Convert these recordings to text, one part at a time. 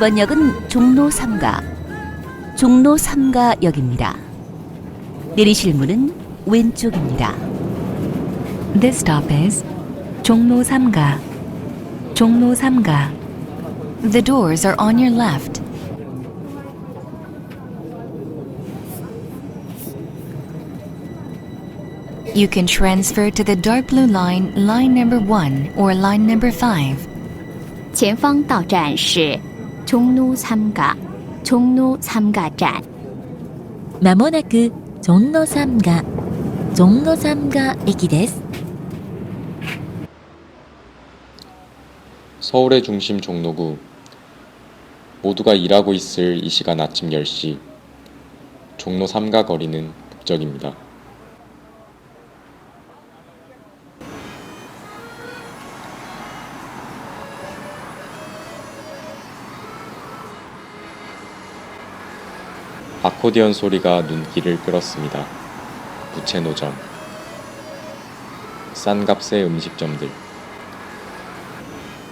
이번 역은 종로 3가, 종로 3가역입니다. 내리실 문은 왼쪽입니다. This stop is 종로 3가, 종로 3가. The doors are on your left. You can transfer to the dark blue line, line number 1 or line number 5. 前方到站是종로 3가, 종로 3가站. まもなく종로 3가, 종로 3가駅です. 서울의 중심 종로구. 모두가 일하고 있을 이 시간 아침 10시. 종로 3가 거리는 북적입니다. 아코디언 소리가 눈길을 끌었습니다. 부채 노점, 싼 값의 음식점들.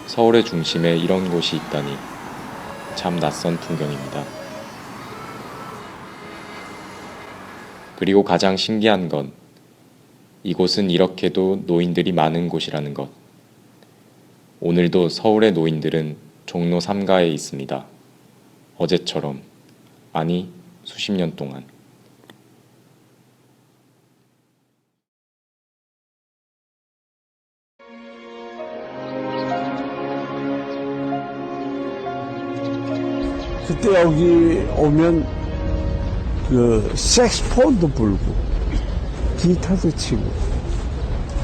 서울의 중심에 이런 곳이 있다니 참 낯선 풍경입니다. 그리고 가장 신기한 건 이곳은 이렇게도 노인들이 많은 곳이라는 것. 오늘도 서울의 노인들은 종로 3가에 있습니다. 어제처럼, 아니 수십 년 동안. 그때 여기 오면 그 색스폰도 불고 기타도 치고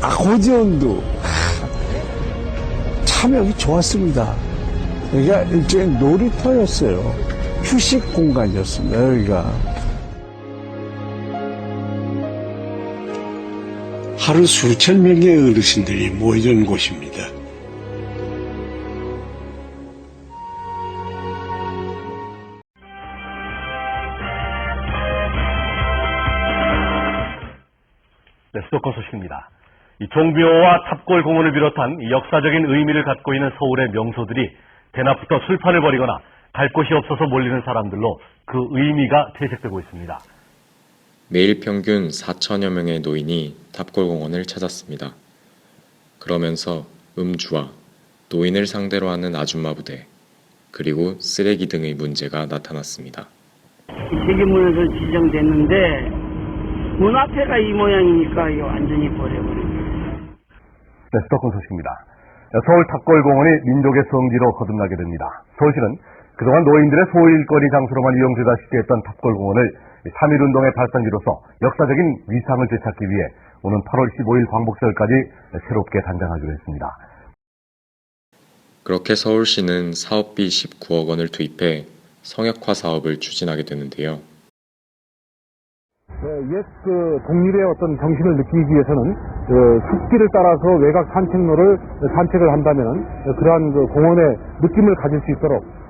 아코디언도 참 여기 좋았습니다. 여기가 일종의 놀이터였어요. 휴식 공간이었습니다. 여기가 하루 수천 명의 어르신들이 모이는 곳입니다. 네, 수도권 소식입니다. 이 종묘와 탑골공원을 비롯한 이 역사적인 의미를 갖고 있는 서울의 명소들이 대낮부터 술판을 벌이거나 갈 곳이 없어서 몰리는 사람들로 그 의미가 퇴색되고 있습니다. 매일 평균 4천여 명의 노인이 탑골공원을 찾았습니다. 그러면서 음주와 노인을 상대로 하는 아줌마 부대, 그리고 쓰레기 등의 문제가 나타났습니다. 세계문화재로 지정됐는데 문 앞에가 이 모양이니까 이거 완전히 버려버린 거예요. 네, 수도권 소식입니다. 서울 탑골공원이 민족의 성지로 거듭나게 됩니다. 서울시는 그동안 노인들의 소일거리 장소로만 이용되다시피 했던 탑골공원을 3.1운동의 발상지로서 역사적인 위상을 되찾기 위해 오는 8월 15일 광복절까지 새롭게 단장하기로 했습니다. 그렇게 서울시는 사업비 19억 원을 투입해 성역화 사업을 추진하게 되는데요. 옛 독립의 어떤 정신을 느끼기 위해서는 숲길을 따라서 외곽 산책로를 산책을 한다면 그러한 공원의 느낌을 가질 수 있도록.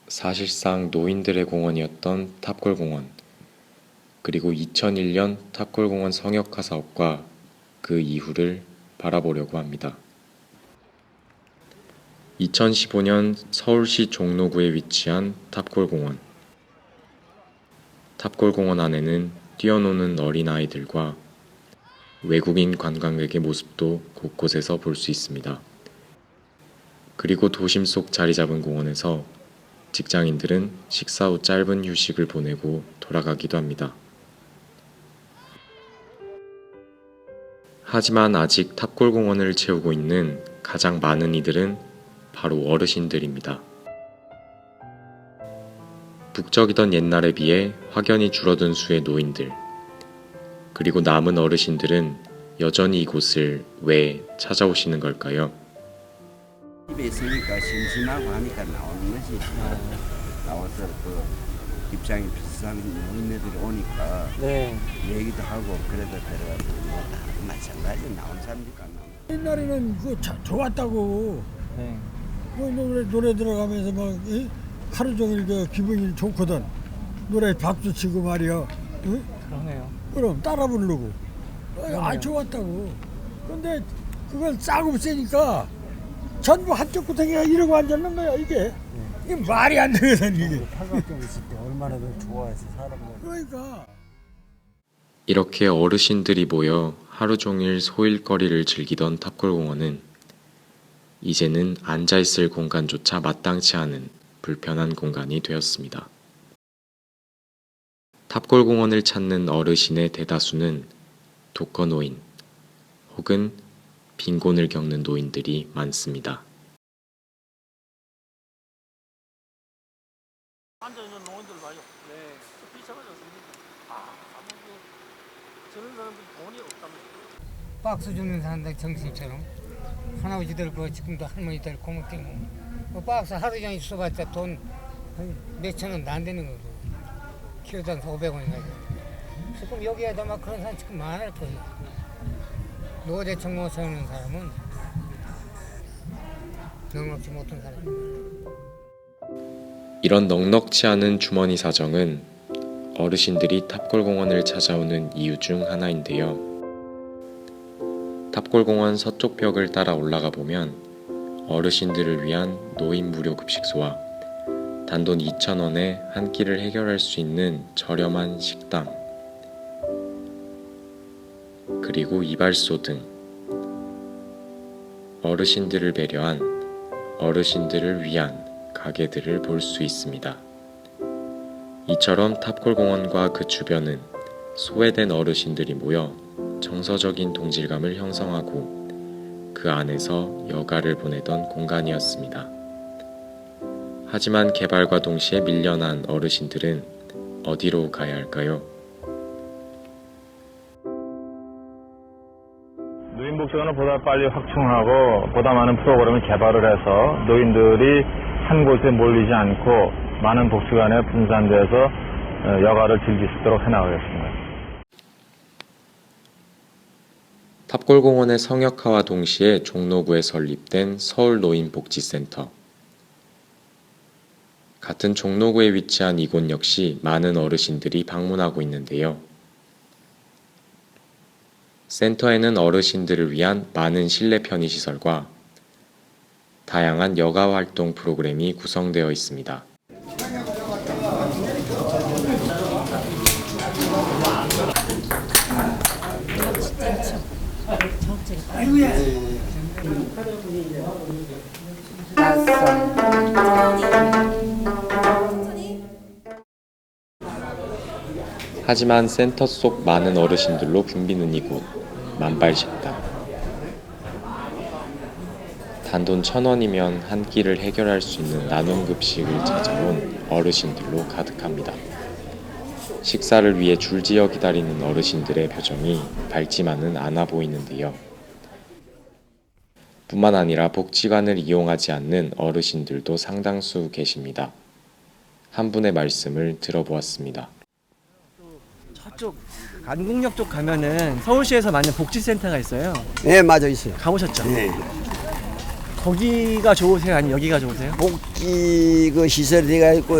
사실상 노인들의 공원이었던 탑골공원, 그리고 2001년 탑골공원 성역화 사업과 그 이후를 바라보려고 합니다. 2015년 서울시 종로구에 위치한 탑골공원. 탑골공원 안에는 뛰어노는 어린아이들과 외국인 관광객의 모습도 곳곳에서 볼 수 있습니다. 그리고 도심 속 자리 잡은 공원에서 직장인들은 식사 후 짧은 휴식을 보내고 돌아가기도 합니다. 하지만 아직 탑골공원을 채우고 있는 가장 많은 이들은 바로 어르신들입니다. 북적이던 옛날에 비해 확연히 줄어든 수의 노인들, 그리고 남은 어르신들은 여전히 이곳을 왜 찾아오시는 걸까요? 집에 있으니까 심심하고 하니까 나오는 것이 나와서 그 입장이 비슷한 노인네들이 오니까 네. 얘기도 하고 그래서 들어가서 다 마찬가지 나온 사람들과 옛날에는 그거 좋았다고. 네. 노래 들어가면서 막 하루 종일 기분이 좋거든. 노래 박수 치고 말이야. 응? 그러네요. 그럼 따라 부르고. 좋았다고. 근데 그걸 싹 없애니까 전부 한쪽 구석에 이러고 앉았는 거야 이게. 이게 말이 안 되거든 이게. 팔각정 있을 때 얼마나 더 좋아해서 사람들. 그러니까. 이렇게 어르신들이 모여 하루 종일 소일거리를 즐기던 탑골공원은 이제는 앉아있을 공간조차 마땅치 않은 불편한 공간이 되었습니다. 탑골공원을 찾는 어르신의 대다수는 독거노인 혹은 빈곤을 겪는 노인들이 많습니다. 앉아있는 노인들 봐요. 네. 비싸졌습니다. 저런 사람들 돈이 없답니다. 박스 주는 사람들 정신처럼 할아버지들 그 지금도 할머니들 고무 땡고 그 박스 하루 종일 써봤자 돈 몇천 원도 안 되는 거고 키로당 500원인가 지금 여기에다 막 그런 사람 지금 많을 거예요. 노대청 못 세우는 사람은 넉넉지 못한 사람. 이런 넉넉지 않은 주머니 사정은 어르신들이 탑골공원을 찾아오는 이유 중 하나인데요. 탑골공원 서쪽 벽을 따라 올라가 보면 어르신들을 위한 노인 무료 급식소와 단돈 2,000원에 한 끼를 해결할 수 있는 저렴한 식당, 그리고 이발소 등 어르신들을 배려한, 어르신들을 위한 가게들을 볼 수 있습니다. 이처럼 탑골공원과 그 주변은 소외된 어르신들이 모여 정서적인 동질감을 형성하고 그 안에서 여가를 보내던 공간이었습니다. 하지만 개발과 동시에 밀려난 어르신들은 어디로 가야 할까요? 노인복지관을 보다 빨리 확충하고 보다 많은 프로그램을 개발을 해서 노인들이 한 곳에 몰리지 않고 많은 복지관에 분산돼서 여가를 즐길 수 있도록 해나가겠습니다. 탑골공원의 성역화와 동시에 종로구에 설립된 서울노인복지센터. 같은 종로구에 위치한 이곳 역시 많은 어르신들이 방문하고 있는데요. 센터에는 어르신들을 위한 많은 실내 편의시설과 다양한 여가 활동 프로그램이 구성되어 있습니다. 하지만 센터 속 많은 어르신들로 붐비는 이곳 만발식당. 단돈 1,000원이면 한 끼를 해결할 수 있는 나눔급식을 찾아온 어르신들로 가득합니다. 식사를 위해 줄지어 기다리는 어르신들의 표정이 밝지만은 않아 보이는데요. 뿐만 아니라 복지관을 이용하지 않는 어르신들도 상당수 계십니다. 한 분의 말씀을 들어보았습니다. 저쪽 안국역 쪽 가면은 서울시에서 만든 복지센터가 있어요. 네, 맞아 있어요. 가보셨죠? 네. 거기가 좋으세요? 아니면 여기가 좋으세요? 복지 그 시설이 되어 있고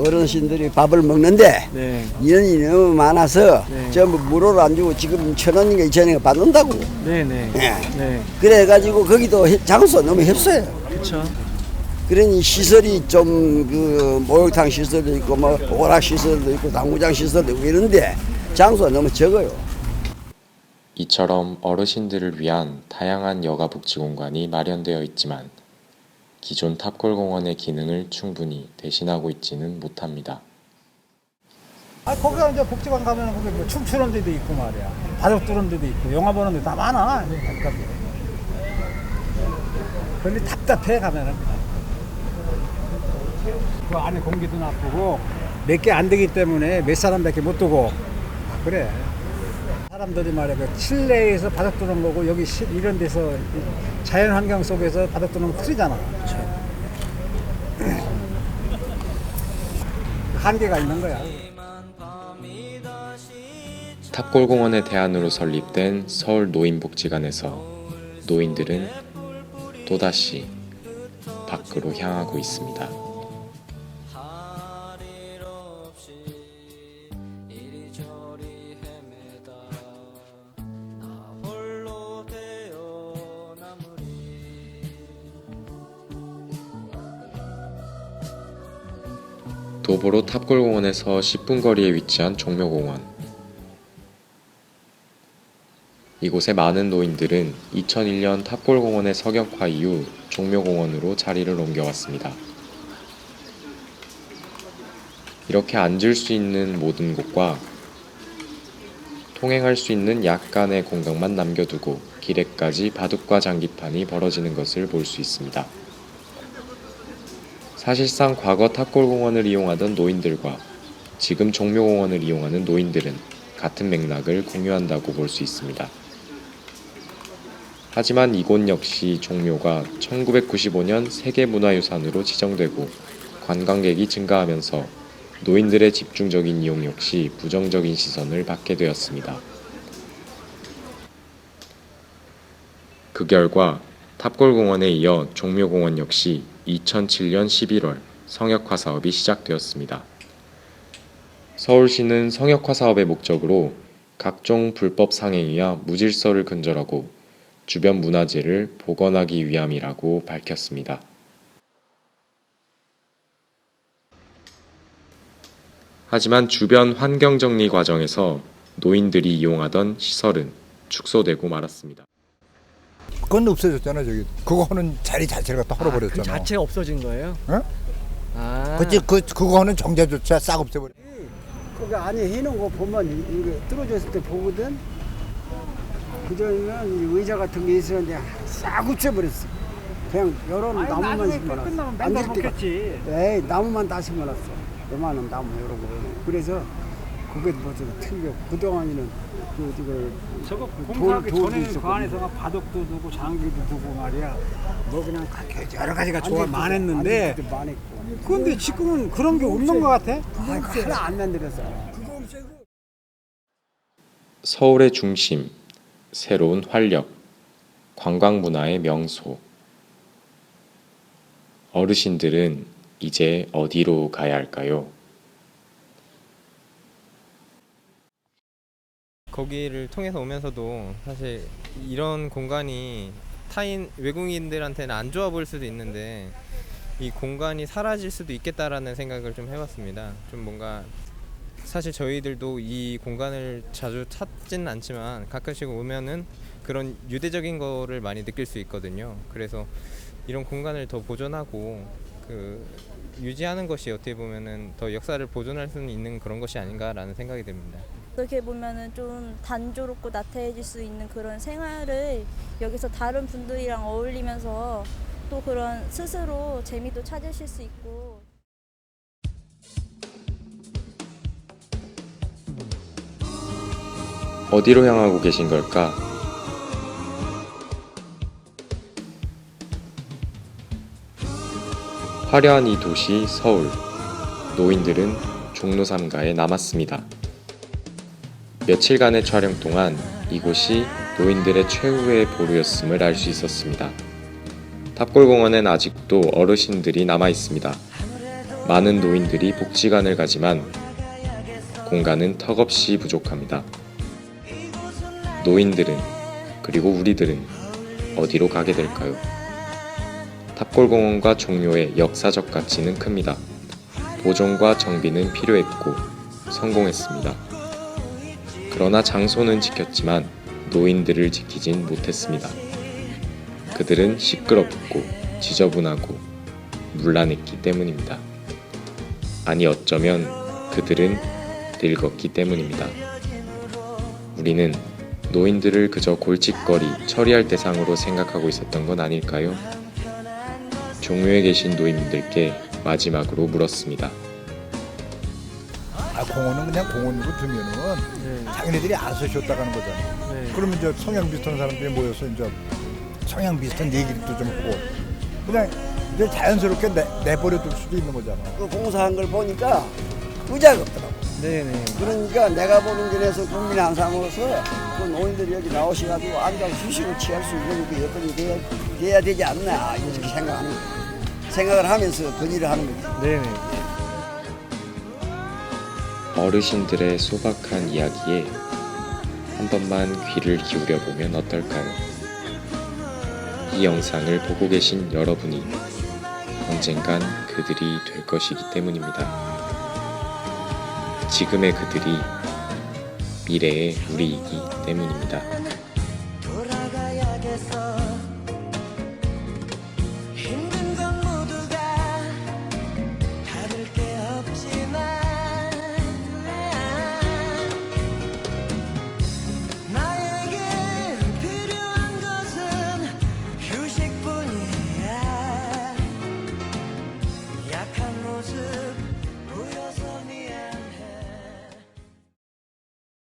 어르신들이 밥을 먹는데 네. 인원이 너무 많아서 네. 전부 무료로 안 주고 지금 1,000원인가 2,000원인가 받는다고. 네네. 네. 네. 그래가지고 거기도 장소 너무 협소해요. 그렇죠. 그러니 시설이 좀 그 목욕탕 시설도 있고 뭐 오락 시설도 있고 당구장 시설도 있고 이런데 장소가 너무 적어요. 이처럼 어르신들을 위한 다양한 여가 복지 공간이 마련되어 있지만 기존 탑골공원의 기능을 충분히 대신하고 있지는 못합니다. 거기가 이제 복지관 가면 거기 뭐 춤추는 데도 있고 말이야. 바둑 두는 데도 있고 영화 보는 데도 다 많아. 근데 답답해 가면은. 그 안에 공기도 나쁘고 몇 개 안 되기 때문에 몇 사람밖에 못 두고 그래. 사람들이 말이야 그 실내에서 바둑 두는 거고 여기 이런 데서 자연 환경 속에서 바둑 두는 거 틀리잖아. 그렇죠. 한계가 있는 거야. 탑골공원의 대안으로 설립된 서울노인복지관에서 노인들은 또다시 밖으로 향하고 있습니다. 도보로 탑골공원에서 10분 거리에 위치한 종묘공원. 이곳의 많은 노인들은 2001년 탑골공원의 석역화 이후 종묘공원으로 자리를 옮겨왔습니다. 이렇게 앉을 수 있는 모든 곳과 통행할 수 있는 약간의 공간만 남겨두고 길에까지 바둑과 장기판이 벌어지는 것을 볼 수 있습니다. 사실상 과거 탑골공원을 이용하던 노인들과 지금 종묘공원을 이용하는 노인들은 같은 맥락을 공유한다고 볼 수 있습니다. 하지만 이곳 역시 종묘가 1995년 세계문화유산으로 지정되고 관광객이 증가하면서 노인들의 집중적인 이용 역시 부정적인 시선을 받게 되었습니다. 그 결과 탑골공원에 이어 종묘공원 역시 2007년 11월 성역화 사업이 시작되었습니다. 서울시는 성역화 사업의 목적으로 각종 불법 상행위와 무질서를 근절하고 주변 문화재를 복원하기 위함이라고 밝혔습니다. 하지만 주변 환경정리 과정에서 노인들이 이용하던 시설은 축소되고 말았습니다. 그건 없어졌잖아. 저기 그거 하는 자리 자체를 갖다 헐어버렸잖아. 그 자체가 없어진 거예요? 어? 아. 그치 그거 하는 정자조차 싹 없애버려. 거기 안에 해놓은 거 보면 이게 떨어졌을 때 보거든. 그전에는 의자 같은 게 있었는데 싹 없애버렸어. 그냥 여러 나무만 심어놨어. 앉을 때가. 에이 나무만 다 심어놨어. 요만한 나무 이런 거. 그래서 그게 뭐좀 틀려. 그동안에는 저거 공사하기 전에는 그 안에서 바둑도 두고 장기도 두고 말이야. 뭐 그냥 여러 가지가 좋아 많았는데. 그런데 지금은 그런 게 없는 것 같아. 하나 안 만들었어. 서울의 중심, 새로운 활력, 관광문화의 명소. 어르신들은 이제 어디로 가야 할까요? 거기를 통해서 오면서도 사실 이런 공간이 타인 외국인들한테는 안 좋아 보일 수도 있는데 이 공간이 사라질 수도 있겠다라는 생각을 좀 해봤습니다. 좀 뭔가 사실 저희들도 이 공간을 자주 찾지는 않지만 가끔씩 오면은 그런 유대적인 거를 많이 느낄 수 있거든요. 그래서 이런 공간을 더 보존하고 유지하는 것이 어떻게 보면은 더 역사를 보존할 수는 있는 그런 것이 아닌가라는 생각이 듭니다. 어떻게 보면은 좀 단조롭고 나태해질 수 있는 그런 생활을 여기서 다른 분들이랑 어울리면서 또 그런 스스로 재미도 찾으실 수 있고. 어디로 향하고 계신 걸까? 화려한 이 도시 서울. 노인들은 종로 3가에 남았습니다. 며칠간의 촬영 동안 이곳이 노인들의 최후의 보루였음을 알 수 있었습니다. 탑골공원엔 아직도 어르신들이 남아 있습니다. 많은 노인들이 복지관을 가지만 공간은 턱없이 부족합니다. 노인들은 그리고 우리들은 어디로 가게 될까요? 탑골공원과 종묘의 역사적 가치는 큽니다. 보존과 정비는 필요했고 성공했습니다. 그러나 장소는 지켰지만 노인들을 지키진 못했습니다. 그들은 시끄럽고 지저분하고 문란했기 때문입니다. 아니 어쩌면 그들은 늙었기 때문입니다. 우리는 노인들을 그저 골칫거리 처리할 대상으로 생각하고 있었던 건 아닐까요? 종묘에 계신 노인들께 마지막으로 물었습니다. 공원은 그냥 공원으로 두면은 자기네들이 알아서 쉬었다가는 거잖아. 그러면 이제 성향 비슷한 사람들이 모여서 이제 성향 비슷한 얘기도 좀 하고 그냥 이제 자연스럽게 내버려둘 수도 있는 거잖아. 그 공사한 걸 보니까 의자가 없더라고. 네네. 그러니까 내가 보는 전에서 국민 한상으로서 그 노인들이 여기 나오셔가지고 앉아서 휴식을 취할 수 있는 그 여건이 돼야 되지 않나 이렇게 생각을 하면서 건의를 하는 거지. 네네. 어르신들의 소박한 이야기에 한 번만 귀를 기울여보면 어떨까요? 이 영상을 보고 계신 여러분이 언젠간 그들이 될 것이기 때문입니다. 지금의 그들이 미래의 우리이기 때문입니다.